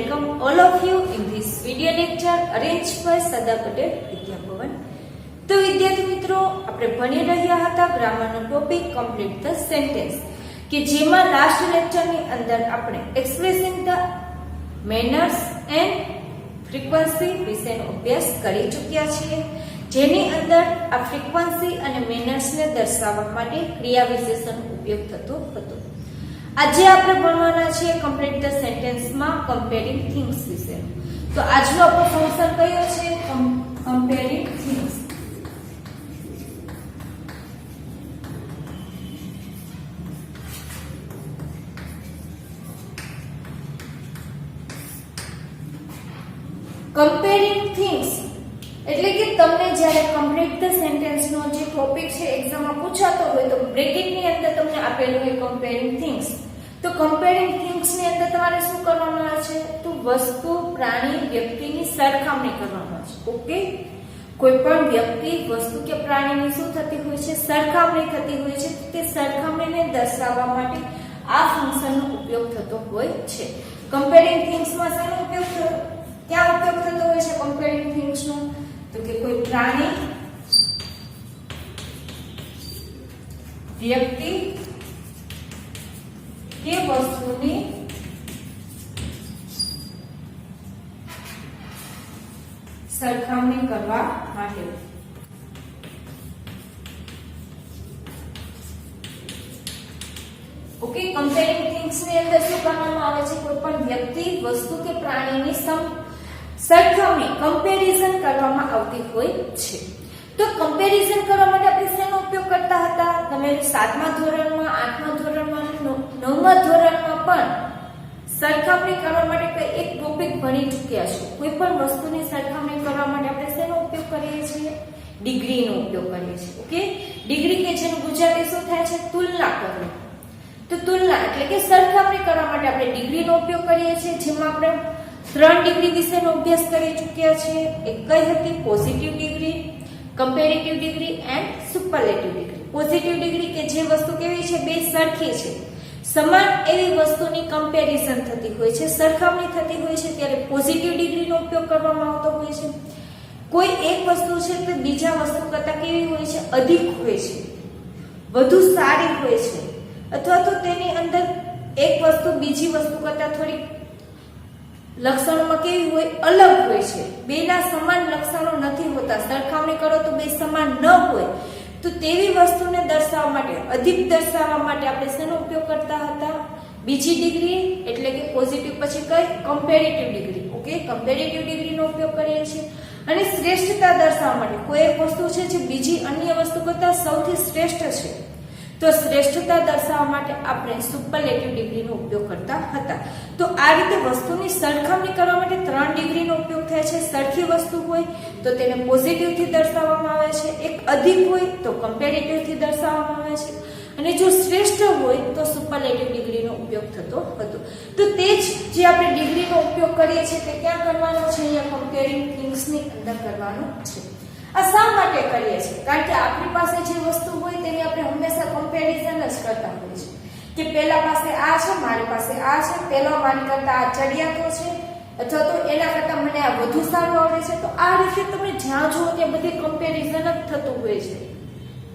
welcome all of you in this video lecture arranged by Sada Patel Vidyapavan. તો વિદ્યાર્થી મિત્રો, આપણે ભણી રહ્યા હતા ગ્રામરનો ટોપિક કમ્પ્લીટ ધ સેન્ટેન્સ, કે જેમાં લાસ્ટ લેક્ચરની અંદર આપણે expressing the manners and frequency વિશેનો અભ્યાસ કરી ચૂક્યા છીએ, જેની અંદર આ ફ્રીક્વન્સી અને મેનર્સને દર્શાવવા માટે ક્રિયા વિશેષણનો ઉપયોગ થતો હતો. આજે આપણે ભણવાના છીએ કમ્પ્લીટ ધ સેન્ટેન્સમાં કમ્પેરિંગ થિંગ્સ વિશે. તો આજનો આપણો ફંક્શન કયો છે? Comparing things. કમ્પેરિંગ થિંગ્સ એટલે કે તમને જ્યારે કમ્પ્લીટ ધ સેન્ટેન્સનો જે ટોપિક છે એક્ઝામમાં પૂછાતો હોય તો બ્રેકેટની અંદર તમને આપેલું હોય કમ્પેરિંગ થિંગ્સ. તો કમ્પેરિંગ થિંગ્સની અંદર તમારે શું કરવાનું આવે છે? તો વસ્તુ, પ્રાણી, વ્યક્તિની સરખામણી કરવાનું આવે છે. ઓકે, કોઈ પણ વ્યક્તિ, વસ્તુ કે પ્રાણીની શું થતી હોય છે? સરખામણી થતી હોય છે. તે સરખામણીને દર્શાવવા માટે આ ફંક્શનનો ઉપયોગ થતો હોય છે. કમ્પેરિંગ થિંગ્સમાં શેનો ઉપયોગ થતો? ક્યાં ઉપયોગ થતો હોય છે કમ્પેરિંગ થિંગ્સ નો? તો કે કોઈ પ્રાણી, વ્યક્તિ કે વસ્તુની સરખામણી કરવા માટે. ઓકે, કમ્પેરિંગ થિંગ્સ ની અંદર શું કરવામાં આવે છે? કોઈ પણ વ્યક્તિ, વસ્તુ કે પ્રાણીની સરખામણી, કમ્પેરિઝન કરવામાં આવતી હોય છે. તો કમ્પેરિઝન કરવા માટે આપણે શેનો ઉપયોગ કરતા હતા? તમે 7મા ધોરણમાં, 8મા ધોરણમાં, 9મા ધોરણમાં પણ સરખામણી કરવા માટે એક ટોપિક ભણી ચૂક્યા છો. કોઈ પણ વસ્તુની સરખામણી કરવા માટે આપણે શેનો ઉપયોગ કરીએ છીએ? ડિગ્રીનો ઉપયોગ કરીએ છીએ. ઓકે, ડિગ્રી કે જેનું ગુજરાતી શું થાય છે? તુલના કરવી. તો તુલના એટલે કે સરખામણી કરવા માટે આપણે ડિગ્રીનો ઉપયોગ કરીએ છીએ, જેમાં આપણે 3 ડિગ્રી વિશેનો અભ્યાસ કરી ચૂક્યા છીએ. એક કઈ હતી? Positive degree, comparative degree and superlative degree. Positive degree કે જે વસ્તુ કેવી છે? બે સરખી છે, સમાન એવી વસ્તુની કમ્પેરિઝન થતી હોય છે, સરખામણી થતી હોય છે, ત્યારે પોઝિટિવ ડિગ્રીનો ઉપયોગ કરવામાં આવતો હોય છે. કોઈ એક વસ્તુ છે તે બીજા વસ્તુ કરતા કેવી હોય છે? અધિક હોય છે, વધુ સારી હોય છે, અથવા તો તેની અંદર એક વસ્તુ બીજી વસ્તુ કરતા થોડી લક્ષણોમાં કેવી હોય? અલગ હોય છે. બેના સમાન લક્ષણો નથી હોતા. સરખામણી કરો તો બે સમાન ન હોય. તો તેવી વસ્તુને દર્શાવવા માટે, અધિક દર્શાવવા માટે આપણે શેનો ઉપયોગ કરતા હતા? બીજી ડિગ્રી એટલે કે પોઝિટિવ, પછી કઈ? Comparative degree. ઓકે, કમ્પેરેટિવ ડિગ્રીનો ઉપયોગ કરીએ છીએ. અને શ્રેષ્ઠતા દર્શાવવા માટે કોઈ એક વસ્તુ છે જે બીજી અન્ય વસ્તુ કરતા સૌથી શ્રેષ્ઠ છે, તો શ્રેષ્ઠતા દર્શાવવા માટે આપણે સુપરલેટિવ ડિગ્રીનો ઉપયોગ કરતા હતા. તો આ રીતે વસ્તુની સરખામણી કરવા માટે 3 ડિગ્રીનો ઉપયોગ થાય છે. સરખી વસ્તુ હોય તો તેને પોઝિટિવ થી દર્શાવવામાં આવે છે, એક અધિક હોય તો કમ્પેરેટિવ થી દર્શાવવામાં આવે છે, અને જો શ્રેષ્ઠ હોય તો સુપરલેટિવ ડિગ્રીનો ઉપયોગ થતો હતો. તો તે જ જે આપણે ડિગ્રીનો ઉપયોગ કરીએ છીએ તે ક્યાં કરવાનો છે? અહીંયા કમ્પેરિંગ થિંગ્સની અંદર કરવાનો છે. આ શા માટે કરીએ છીએ? કારણ કે આપણી પાસે જે વસ્તુ હોય તેની આપણે હંમેશા કમ્પેરિઝન જ કરતા હોઈએ છીએ, કે પેલા પાસે આ છે, મારી પાસે આ છે, પેલો મારી કરતા આ ચડિયાતો છે, અથવા તો એના કરતા મને આ વધુ સારું આવડે છે. તો આ રીતે તમે જ્યાં જુઓ ત્યાં બધી કમ્પેરિઝન જ થતું હોય છે,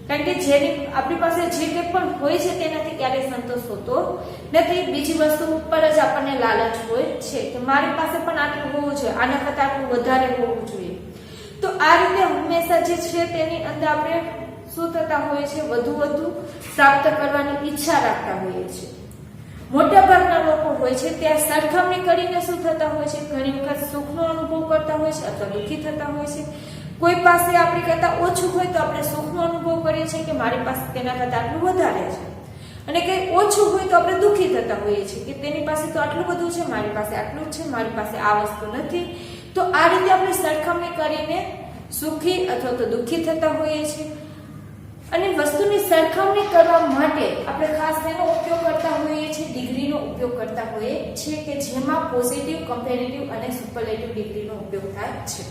કારણ કે જેની આપણી પાસે જે કંઈ પણ હોય છે તેનાથી ક્યારેય સંતોષ હોતો નથી. બીજી વસ્તુ ઉપર જ આપણને લાલચ હોય છે કે મારી પાસે પણ આટલું હોવું જોઈએ, આના કરતા આટલું વધારે હોવું જોઈએ. તો આ રીતે હંમેશા જે છે તેની અંદર આપણે શું થતા હોય છે? વધુ પ્રાપ્ત કરવાની ઈચ્છા રાખતા હોઈએ છીએ. મોટા ભાગના લોકો હોય છે ત્યાં સરખામણી કરીને શું થતા હોય છે? ઘણી વખત સુખનો અનુભવ કરતા હોય છે અથવા દુઃખી થતા હોય છે. કોઈ પાસે આપણી કરતા ઓછું હોય તો આપણે સુખનો અનુભવ કરીએ છીએ કે મારી પાસે તેના કરતા આટલું વધારે છે, અને કંઈ ઓછું હોય તો આપણે દુઃખી થતા હોઈએ છીએ કે તેની પાસે તો આટલું બધું છે, મારી પાસે આટલું જ છે, મારી પાસે આ વસ્તુ નથી. તો આ રીતે આપણે સરખામણી કરીને સુખી અથવા તો દુઃખી થતા હોઈએ છીએ. અને વસ્તુની સરખામણી કરવા માટે આપણે ખાસ તેનો ઉપયોગ કરતા હોઈએ છીએ, ડિગ્રીનો ઉપયોગ કરતા હોઈએ છીએ, કે જેમાં પોઝિટિવ, કમ્પેરેટિવ અને સુપરલેટિવ ડિગ્રીનો ઉપયોગ થાય છે.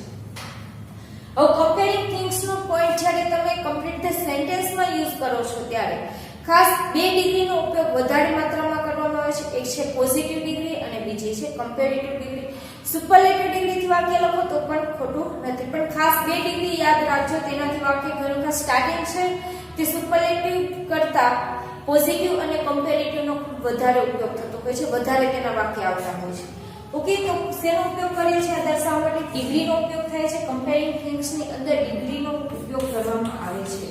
હવે કમ્પેરિંગ થિંગ્સનો પોઈન્ટ જ્યારે તમે કમ્પ્લીટ ધ સેન્ટેન્સમાં યુઝ કરો છો ત્યારે ખાસ 2 ડિગ્રીનો ઉપયોગ વધારે માત્રામાં કરવામાં આવે છે. એક છે પોઝિટિવ ડિગ્રી અને બીજી જે છે કમ્પેરેટિવ ડિગ્રી. સુપરલેટિવ ડિગ્રીથી વાક્ય લખો તો પણ ખોટું નથી, પણ ખાસ 2 ડિગ્રી યાદ રાખજો, તેનાથી વાક્ય ઘણું ખાસ સ્ટાર્ટિંગ છે તે સુપરલેટિવ કરતા પોઝિટિવ અને કમ્પેરેટિવ નો વધારે ઉપયોગ થતો હોય છે, વધારે તેના વાક્ય આવતા હોય છે. ઓકે, તો શેનો ઉપયોગ કરીએ છીએ દર્શાવવા માટે? ડિગ્રીનો ઉપયોગ થાય છે. કમ્પેરિંગ થિંગ્સ ની અંદર ડિગ્રીનો ઉપયોગ કરવામાં આવે છે.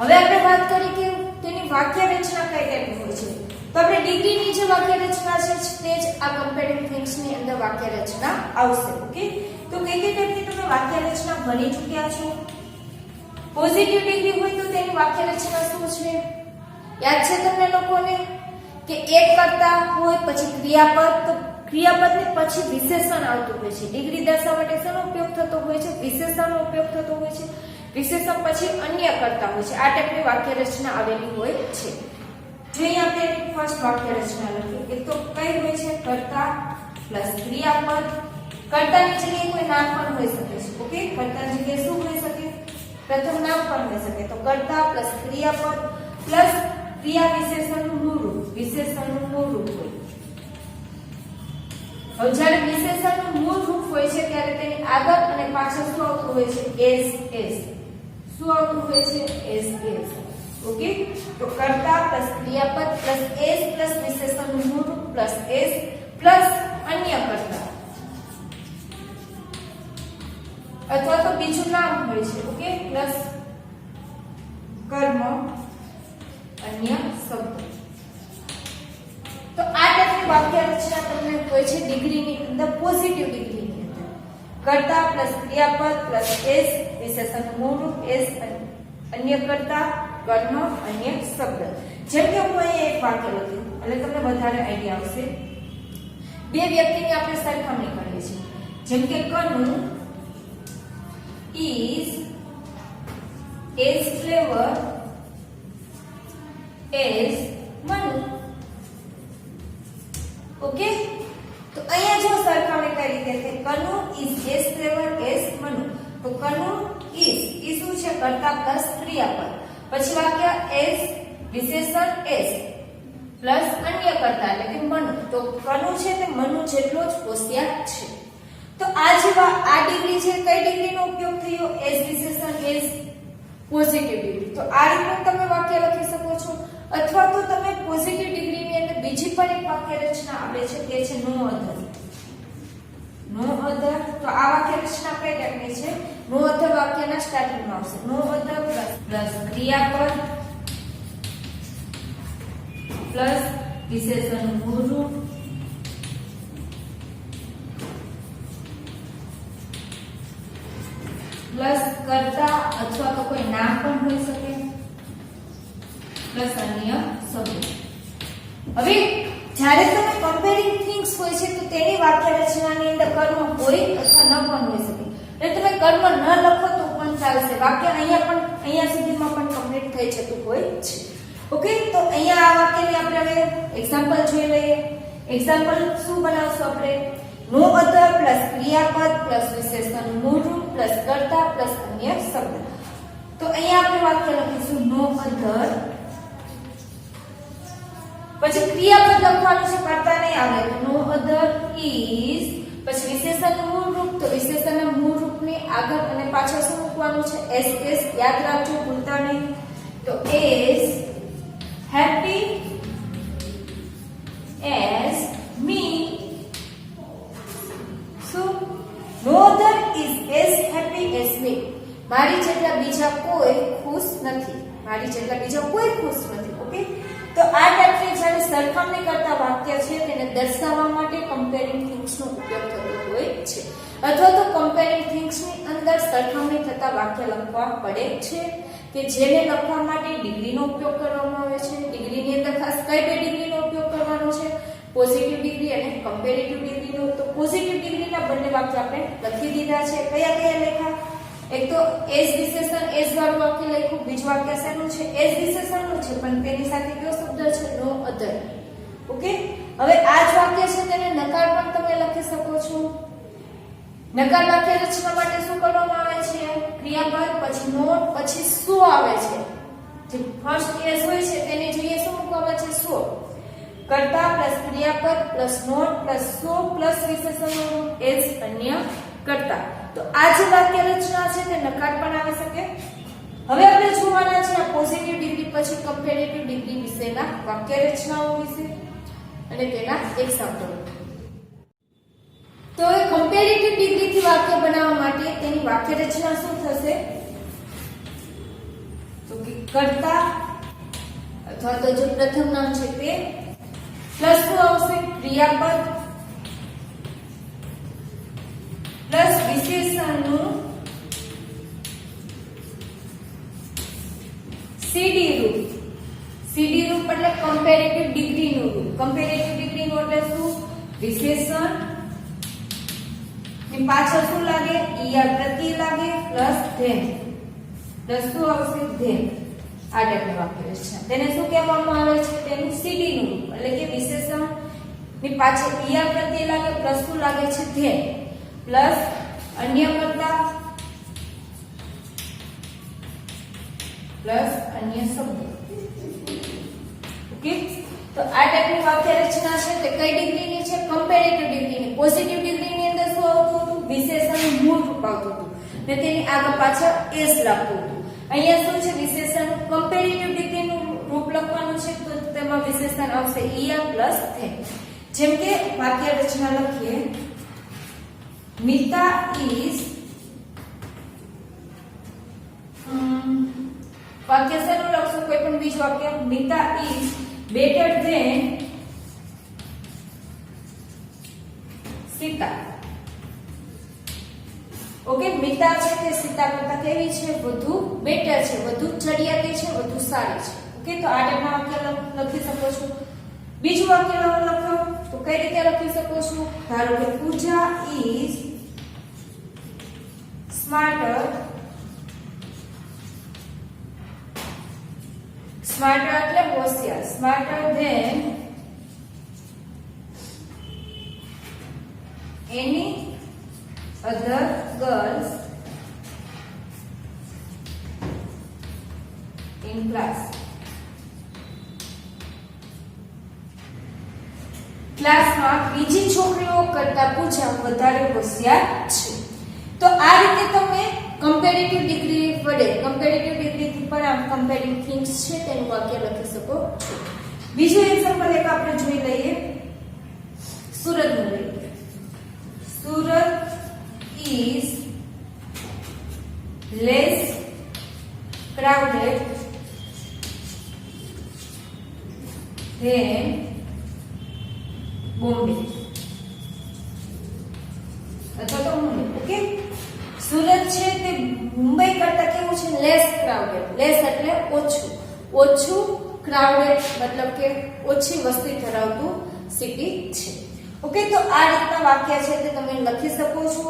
હવે આપણે વાત કરીએ કે તેની વાક્ય રચના કઈ ટાઈપની હોય છે. તો આપણે ડિગ્રીની જે વાક્ય રચના છે તે જ આ કમ્પેરિંગ થિંગ્સ ની અંદર વાક્ય રચના આવશે. ઓકે, તો કઈ કઈ ટાઈપની તમે વાક્ય રચના ભણી ચૂક્યા છો? પોઝિટિવ ડિગ્રી હોય તો તેની વાક્ય રચના શું છે? યાદ છે તમને લોકોને કે એક કરતા હોય પછી ક્રિયાપદ, તો ક્રિયાપદની પછી વિશેષણ આવતું હોય છે. ડિગ્રી દર્શાવવા માટે શેનો ઉપયોગ થતો હોય છે? વિશેષણનો ઉપયોગ થતો હોય છે. વિશેષણ પછી અન્ય કરતા હોય છે. આ ટાઈપની વાક્ય રચના આવેલી હોય છે. જો અહીં આપણે ફર્સ્ટ વાક્ય રચના લખીએ, એક તો કઈ હોય છે? કર્તા પ્લસ ક્રિયાપદ. કર્તાની જગ્યાએ કોઈ નામ પણ હોઈ શકે છે. ઓકે, કર્તાની જગ્યાએ શું હોઈ શકે? પ્રથમ નામ પણ હોઈ શકે. તો કર્તા પ્લસ ક્રિયાપદ પ્લસ ક્રિયા વિશેષણનું મૂળ રૂપ. વિશેષણનું મૂળ રૂપ હોય. હવે જ્યારે વિશેષણનું મૂળ રૂપ હોય છે ત્યારે તેની આગળ અને પાછળ શું આવતું હોય છે? As as. શું આવતું હોય છે? As as. ઓકે, તો કર્તા પ્લસ ક્રિયાપદ પ્લસ એઝ પ્લસ વિશેષણનું મૂળ રૂપ પ્લસ એઝ પ્લસ અન્ય કર્તા અથવા તો બીજું નામ હોય છે. ઓકે, પ્લસ કર્મ અન્ય શબ્દ. તો આ ટાઈપની વાક્ય રચના તમને હોય છે ડિગ્રીની અંદર, પોઝિટિવ ડિગ્રીની અંદર. કર્તા પ્લસ ક્રિયાપદ પ્લસ એઝ વિશેષણનું મૂળ રૂપ એઝ અન્ય કર્તા કર્મ અન્ય શબ્દ. જેમ કે હું અહીં એક વાક્ય લખ્યું એટલે તમને વધારે આઈડિયા આવશે. બે વ્યક્તિની આપણે સરખામણી કરીએ છીએ. જેમ કે Kanu is as clever as Manu. Okay, તો અહીંયા જો સરખામણી કઈ રીતે છે? Kanu is as clever as Manu. તો કનુ is શું છે? કર્તા પ્લસ ક્રિયાપદ. પછી વાક્ય as વિશેષણ as પ્લસ અન્ય કર્તા એટલે કે મનુ. તો કનુ છે તે મનુ જેટલો જ હોશિયાર છે. તો આ ડિગ્રી છે કઈ ડિગ્રીનો ઉપયોગ થયો? એઝ વિશેષણ એઝ પોઝિટિવ ડિગ્રી. તો આ રીતે તમે વાક્ય લખી શકો છો. અથવા તો તમે પોઝિટિવ ડિગ્રીની અંદર બીજી પણ એક વાક્ય રચના આવે છે તે છે નો અધર. નો અધર. તો આ વાક્ય રચના કઈ ટાઈપની છે? નો અધર વાક્યના સ્ટાર્ટિંગમાં આવશે. નો અધર પ્લસ ક્રિયાપદ પ્લસ વિશેષણનું મૂળ રૂપ પ્લસ કર્તા અથવા તો કોઈ નામ પણ હોઈ શકે પ્લસ અન્ય શબ્દ. હવે જ્યારે તમે કમ્પેરિંગ થિંગ્સ હોય છે તો તેની વાક્ય રચનાની અંદર કર્મ હોય અથવા ન પણ હોઈ શકે. એટલે તમે કર્મ ન લખો તો પણ ચાલશે. વાક્ય અહીંયા સુધીમાં પણ કમ્પ્લીટ થઈ જતું હોય છે. ઓકે, તો અહીંયા આ વાક્યની આપણે હવે એક્ઝામ્પલ જોઈ લઈએ. એક્ઝામ્પલ શું બનાવશું આપણે? નો અધર પ્લસ ક્રિયાપદ પ્લસ વિશેષણનું મૂળ રૂપ પ્લસ કર્તા પ્લસ અન્ય શબ્દ. તો અહીંયા આપણે વાક્ય લખીશું નો અધર, પછી ક્રિયાપદ લખવાનું છે, કર્તા નહીં આવે. નો અધર ઇઝ, પછી વિશેષણનું મૂળ રૂપ. તો વિશેષણના મૂળ રૂપની આગળ અને પાછળ શું મૂકવાનું છે? S S. યાદ રાખજો, ભૂલતા નહીં. તો S happy as me. So no other is as happy as me. મારી જેટલા બીજા કોઈ ખુશ નથી. મારી જેટલા બીજા કોઈ ખુશ નથી. ઓકે, તો આ ટાઈપની જ્યારે સરખામણી કરતા વાક્ય છે તેને દર્શાવવા માટે કમ્પેરિંગ થિંગ્સ નો ઉપયોગ થતો હોય છે. અથવા તો કમ્પેરિંગ થિંગ્સ ની અંદર સરખામણી થતા વાક્ય લખવા પડે છે કે જેને લખવા માટે ડિગ્રીનો ઉપયોગ કરવામાં આવે છે. ડિગ્રીની અંદર ખાસ કઈ બે ડિગ્રીનો ઉપયોગ કરવાનો છે? પોઝિટિવ ડિગ્રી અને કમ્પેરેટિવ ડિગ્રીનો. તો પોઝિટિવ ડિગ્રીના બંને વાક્ય આપણે લખી દીધા છે. કયા કયા લખ્યા? એક તો એઝ વિશેષણ એઝ વાળું વાક્ય લખ્યું. બીજું વાક્ય શેનું છે? એઝ વિશેષણનું છે પણ તેની સાથે કયો શબ્દ છે? નો અધર. ઓકે, હવે આ જ વાક્ય છે તેને નકાર પણ તમે લખી શકો છો. નકાર વાક્ય રચના માટે શું કરવામાં આવે છે? ક્રિયાપદ પછી નોટ પછી સો આવે છે. જે ફર્સ્ટ કેસ હોય છે તેની જગ્યાએ શું મૂકવામાં છે? સો. કર્તા પ્લસ ક્રિયાપદ plus not plus so plus વિશેષણનું એસ અન્ય કર્તા. તો આ જે વાક્ય રચના છે તે નકાર પણ આવી શકે. હવે આપણે જોવાના છે આ પોઝિટિવ ડિગ્રી પછી કમ્પેરેટિવ ડિગ્રી વિશેના વાક્ય રચનાઓ વિશે અને તેના એક્ઝામ્પલ. તો હવે કમ્પેરેટિવ ડિગ્રી થી વાક્ય બનાવવા માટે તેની વાક્ય રચના શું થશે? તો કે કર્તા અથવા તો જે પ્રથમ નામ છે તે પ્લસ શું આવશે? ક્રિયાપદ પ્લસ વિશેષણનું સીડી રૂપ. સીડી રૂપ એટલે કમ્પેરેટિવ ડિગ્રી નું રૂપ. કમ્પેરેટિવ ડિગ્રી નું એટલે શું? વિશેષણ ની પાછળ શું લાગે? ઈઆર પ્રત્યય લાગે પ્લસ ધેન. પ્લસ શું આવશે? ધેન. આ ટાઈપનું વાક્ય છે. તેને શું કહેવામાં આવે છે? તેનું સીડી નું રૂપ એટલે કે વિશેષણ ની પાછળ ઈઆર પ્રત્યય લાગે પ્લસ શું લાગે છે? ધેન પ્લસ અન્ય કર્તા પ્લસ અન્ય શબ્દ. ઓકે, તો આ ટાઈપની વાક્ય રચના છે તે કઈ ડિગ્રીની છે? કમ્પેરેટિવ ડિગ્રીની. પોઝિટિવ ડિગ્રીની અંદર શું આવતું હતું? વિશેષણનું મૂળ રૂપ આવતું હતું ને તેની આગળ પાછળ એસ લાગતું હતું. અહીંયા શું છે? વિશેષણ કમ્પેરેટિવ ડિગ્રીનું રૂપ લખવાનું છે તો તેમાં વિશેષણ આવશે ઈઆર પ્લસ ધેન. જેમ કે વાક્ય રચના લખીએ, Mita is વાક્ય શરૂ લખશું કોઈ પણ બીજું વાક્ય. Mita is better than Sita. Okay, Mita છે તે સીતા કરતા કેવી છે? વધુ બેટર છે, વધુ ચડિયાતી છે, વધુ સારી છે. ઓકે, તો આ ટાઈપના વાક્ય લખી શકો છો. બીજું વાક્ય લખો તો કઈ રીતે લખી શકો છો? ધારો કે પૂજા is smarter. Smarter એટલે હોશિયાર. Smarter than any other girls in class. ક્લાસમાં બીજી છોકરીઓ કરતા પૂજા વધારે હોશિયાર છે. તો આ રીતે તમે કમ્પેરેટિવ ડિગ્રી વડે કમ્પેરેટિવ ડિગ્રીથી પણ આમ કમ્પેરિંગ થિંગ્સ છે તેનું વાક્ય લખી શકો છો. બીજું એક્ઝામ્પલ એક આપણે જોઈ લઈએ. સુરતનું લઈએ. Surat is less crowded than Bombay. અથવા તો મુંબઈ. ઓકે, સુરત છે તે મુંબઈ કરતા કેવું છે? Less crowded. લેસ એટલે ઓછું. ઓછું ક્રાઉડેડ મતલબ કે ઓછી વસ્તી ધરાવતું સિટી છે. ઓકે, તો આ રીતના વાક્ય છે તે તમે લખી શકો છો.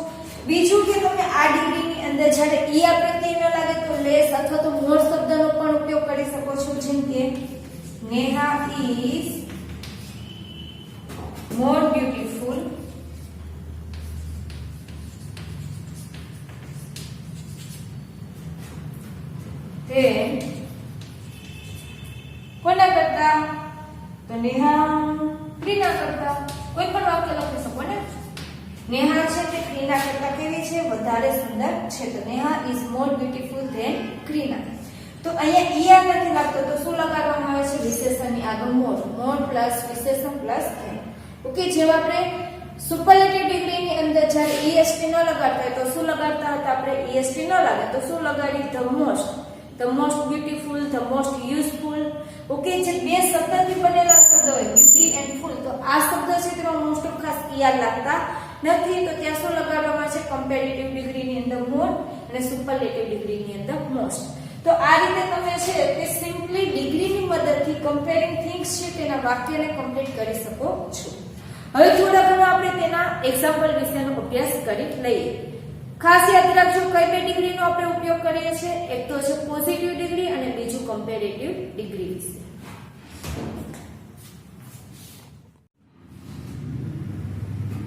બીજું કે તમે આ ડિગ્રીની અંદર જ્યારે ઈઆર પ્રત્યય ન લાગે તો લેસ અથવા તો મોર શબ્દનો પણ ઉપયોગ કરી શકો છો. જેમ કે Neha is more beautiful than કોના કરતા? તો નેહા ક્રીના કરતા. કોઈ પણ વાક્ય લખી શકો ને. નેહા છે તે ક્રીના કરતા કેવી છે? વધારે સુંદર છે. તો Neha is more beautiful than Krina. તો અહીંયા ઈઆર નથી લાગતો તો શું લગાડવામાં આવે છે? વિશેષણની આગળ મોર. મોર પ્લસ વિશેષણ પ્લસ ધેન. ઓકે, જેવા આપણે સુપરલેટિવ ડિગ્રીની અંદર જ્યારે ઈએસટી ન લગાડતા હોય તો શું લગાડતા હતા આપણે? ઈએસટી ન લાગે તો શું લગાડી? The most. The most beautiful, the most useful. Okay, જે બે શબ્દથી બનેલા શબ્દ હોય બ્યુટી એન્ડ ફૂલ, તો આ શબ્દ છે તેમાં મોસ્ટ ઓફ ખાસ ઈઆર લાગતા નથી. તો ત્યાં શું લગાડવામાં છે? કમ્પેરેટિવ ડિગ્રીની અંદર મોર અને સુપરલેટિવ ડિગ્રીની અંદર મોસ્ટ. તો આ રીતે તમે છે તે સિમ્પલી ડિગ્રીની મદદથી કમ્પેરિંગ થિંગ્સ છે તેના વાક્યને કમ્પ્લીટ કરી શકો છો. હવે થોડા ઘણો આપણે તેના એક્ઝામ્પલ વિશેનો અભ્યાસ કરી લઈએ. ખાસ યાદ રાખજો કઈ બે ડિગ્રીનો આપણે ઉપયોગ કરીએ છીએ. એક તો છે પોઝિટિવ ડિગ્રી અને બીજું કમ્પેરેટિવ ડિગ્રી વિશે.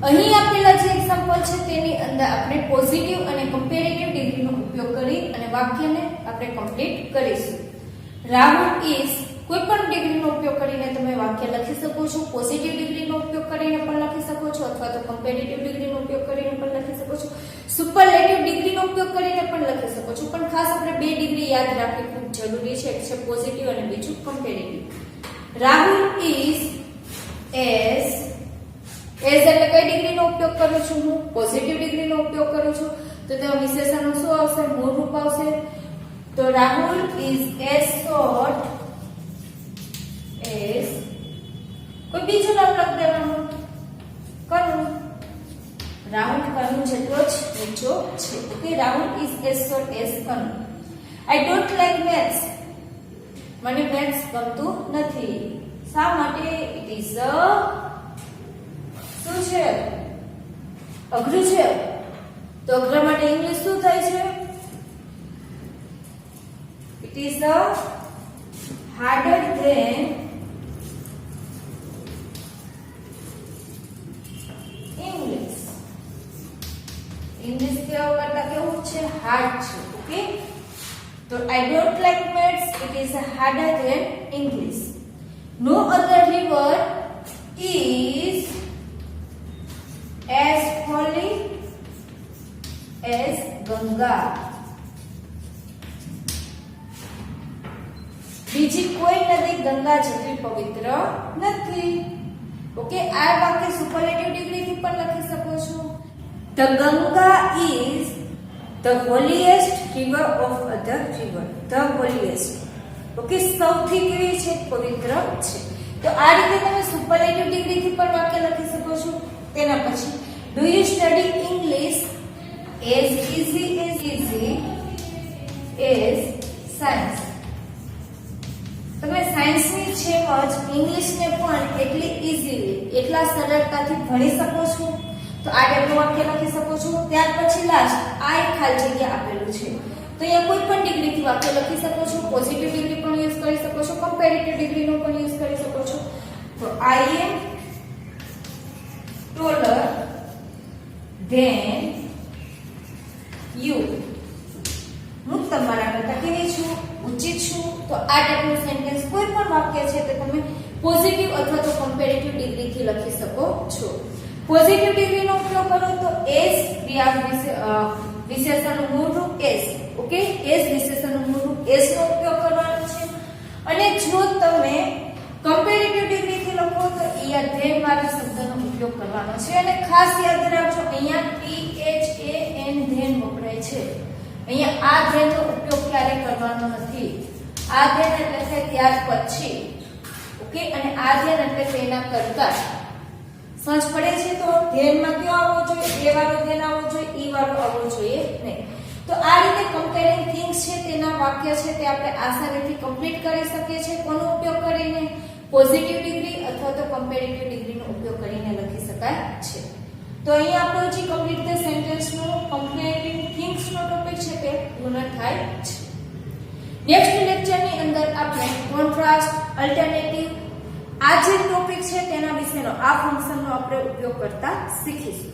અહીં આપેલા જે એક્ઝામ્પલ છે તેની અંદર આપણે પોઝિટિવ અને કમ્પેરેટિવ ડિગ્રીનો ઉપયોગ કરી અને વાક્યને આપણે કમ્પ્લીટ કરીશું. રાહુલ ઇઝ કોઈ પણ ડિગ્રીનો ઉપયોગ કરીને તમે વાક્ય લખી શકો છો. પોઝિટિવ ડિગ્રીનો ઉપયોગ કરીને પણ લખી શકો છો અથવા તો કમ્પેરેટિવ ડિગ્રીનો ઉપયોગ કરીને પણ લખી શકો છો. સુપરલેટિવ ડિગ્રીનો ઉપયોગ કરીને પણ લખી શકો છો. પણ ખાસ આપણે બે ડિગ્રી યાદ રાખવી ખૂબ જરૂરી છે. એક છે પોઝિટિવ અને બીજું કમ્પેરેટિવ. રાહુલ ઇઝ એઝ એટલે કઈ ડિગ્રીનો ઉપયોગ કરું છું હું? પોઝિટિવ ડિગ્રીનો ઉપયોગ કરું છું. તો તેમાં વિશેષણનો શું આવશે? મૂળ રૂપ આવશે. તો Rahul is as short as કોઈ બીજું નામ લખ દેવાનું. કનુ. રાહુલ કનુ જેટલો જ ઊંચો છે. Okay, Rahul is as short as Kanu. I don't like maths. મને મેથ્સ ગમતું નથી. શા માટે? ઇટ ઇઝ શું છે? અઘરું છે. તો અઘરા માટે ઇંગ્લિશ શું થાય છે? It is harder than English. English કેવા કરતા કેવું છે? હાર્ડ છે. ઓકે, તો I don't like maths. It is harder than English. No other river is as holy as Ganga. બીજી કોઈ નદી ગંગા જેટલી પવિત્ર નથી. ઓકે, આ વાક્ય સુપરલેટિવ ડિગ્રીથી પણ લખી શકો છો. The Ganga is the holiest river of other river. The holiest. Okay, સૌથી કેવી છે? પવિત્ર છે. તો આ રીતે તમે સુપરલેટિવ ડિગ્રીથી પણ વાક્ય લખી શકો છો. તેના પછી do you study English as easy as science? તમે સાયન્સની જેમ જ ઇંગ્લિશને પણ એટલી ઇઝીલી એટલા સરળતાથી ભણી શકો છો. તો આ ટાઈપનું વાક્ય લખી શકો છો. ત્યાર પછી લાસ્ટ આ એક ખાલી જગ્યા આપેલું છે. તો અહીંયા કોઈ પણ ડિગ્રીથી વાક્ય લખી શકો છો. પોઝિટિવ ડિગ્રી પણ યુઝ કરી શકો છો. કમ્પેરેટિવ ડિગ્રીનો પણ યુઝ કરી શકો છો. તો આઈ એમ taller than you. હું તમારા કરતા કેવી છું? ઊંચી છું. તો આ ટાઈપનું સેન્ટેન્સ કોઈ પણ વાક્ય છે તે તમે પોઝિટિવ અથવા તો કમ્પેરેટિવ ડિગ્રીથી લખી શકો છો. પોઝિટિવ ડિગ્રીનો ઉપયોગ કરો તો એસ ક્રિયા વિશેષણનું મૂળ રૂપ એસ. ઓકે, એસ વિશેષણનું મૂળ રૂપ એસ નો ઉપયોગ કરવાનો છે. અને જો તમે કમ્પેરેટિવ ડિગ્રીથી લખો તો અહીંયા ધેન વાળા શબ્દનો ઉપયોગ કરવાનો છે. અને ખાસ યાદ રાખજો અહીંયા THAN ધેન વપરાય છે. અહીંયા આ ધેનનો ઉપયોગ ક્યારે કરવાનો નથી. આ ધેન એટલે છે ત્યાર પછી. ઓકે, અને આ ધેન એટલે તેના કરતા. સમજ પડે છે? તો ધેનમાં કયો આવવો જોઈએ? એ વાળો ધેન આવવો જોઈએ, ઈ વાળો આવવો જોઈએ નહીં. તો આ રીતે કમ્પેરિંગ થિંગ્સ છે તેના વાક્ય છે તે આપણે આસાનીથી કમ્પ્લીટ કરી શકીએ છીએ. કોનો ઉપયોગ કરીને? પોઝિટિવ ડિગ્રી અથવા તો કમ્પેરેટિવ ડિગ્રીનો ઉપયોગ કરીને લખી શકાય છે. તો અહીંયા આપણો જે કમ્પ્લીટ ધ સેન્ટેન્સનો કમ્પેરિંગ થિંગ્સનો ટોપિક છે તે પૂર્ણ થાય છે. નેક્સ્ટ લેક્ચરની અંદર આપણે કોન્ટ્રાસ્ટ, અલ્ટરનેટિવ આ જે ટોપિક છે તેના વિશેનો આ ફંક્શનનો આપણે ઉપયોગ કરતા શીખીશું.